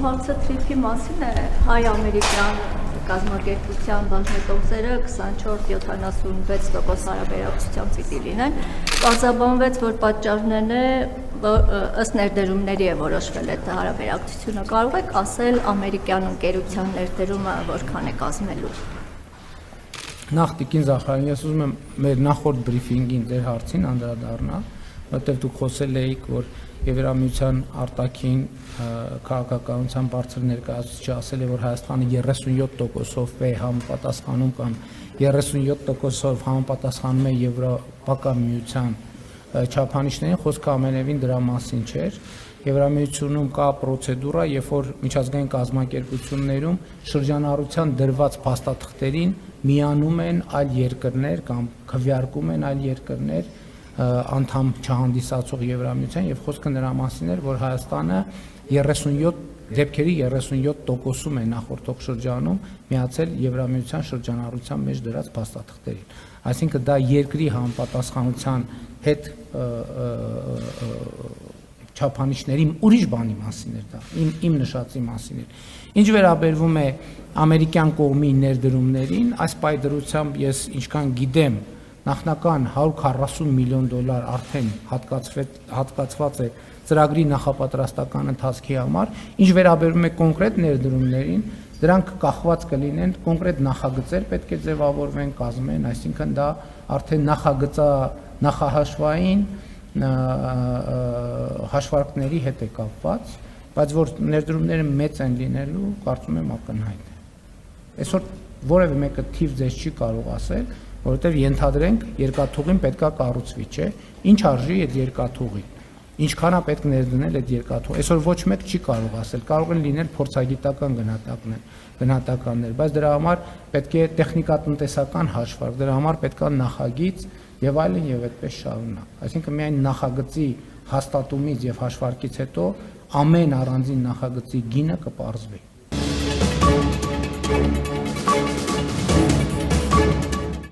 հարցը թրիփի մասին է, հայ-ամերիկյան կազմակերպության բաժնետոմսերը 24-76% հարաբերակցությամբ պիտի լինեն, պարզաբանվեց, որ պատճառներն է, ըստ ներդրումների է որոշվել այդ հարաբերակցությունը, կարող եք ասել ամերիկյան ընկերության ներդրումը որքան է կազմելու։ Նախ Տիկին Զախարյան, ես ուզում եմ մեր նախորդ բրիֆինգին ձեր հարցին անդրադառնալ, որտեղ դուք խոսել էիք, որ Եվրամիության արտաքին քաղաքականության բարձր ներկայացուցիչը ասել է, որ Հայաստանը 37%-ով է համապատասխանում կամ 37%-ով համապատասխանում է Եվրոպական միության չափանիշներին, խոսքը ամենևին դրա մասին չէր։ Եվրամիությունում կա պրոցեդուրա, երբ որ միջազգային կազմակերպություններում շրջանառության դրված փաստաթղթերին միանում են այլ երկրներ կամ քվեարկում են այլ երկրներ անդամ չհանդիսացող Եվրամիության եւ խոսքը նրա մասին էր, որ Հայաստանը 37 դեպքերի 37%-ում է նախորդող շրջանում միացել Եվրամիության շրջանառության մեջ դրած փաստաթղթերին։ Այսինքն դա երկրի համապատասխանության հետ չափանիշների ուրիշ բանի մասին էր դա, իմ նշածի մասին էր։ Ինչ վերաբերվում է ամերիկյան կողմի ներդրումներին, այս պայդրությամբ ես ինչքան գիտեմ, նախնական $140 միլիոն արդեն հատկացված է ծրագրի նախապատրաստական ընթացքի համար, ինչ վերաբերում է կոնկրետ ներդրումներին, դրանք կախված կլինեն կոնկրետ նախագծեր պետք է ձևավորվեն, կազմեն, այսինքն դա արդեն նախահաշվային հաշվարկների հետ է կապված, բայց որ ներդրումները մեծ են լինելու, կարծում եմ ակնհայտ է։ Այսօր որևէ մեկը թիվ ձեզ չի կարող ասել, որովհետև ենթադրենք երկաթուղին պետքա կառուցվի, չէ՞։ Ինչ արժի այդ երկաթուղին։ Ինչքան է պետք ներդնել այդ երկաթուղ։ Այսօր ոչ մեկ չի կարող ասել, կարող են լինել փորձագիտական գնահատականներ, բայց դրա համար պետք է տեխնիկատնտեսական հաշվարկ, դրա համար պետք է նախագիծ եւ այլն եւ այդպես շարունակ։ Այսինքն միայն նախագծի հաստատումից եւ հաշվարկից հետո ամեն առանձին նախագծի գինը կպարզվի։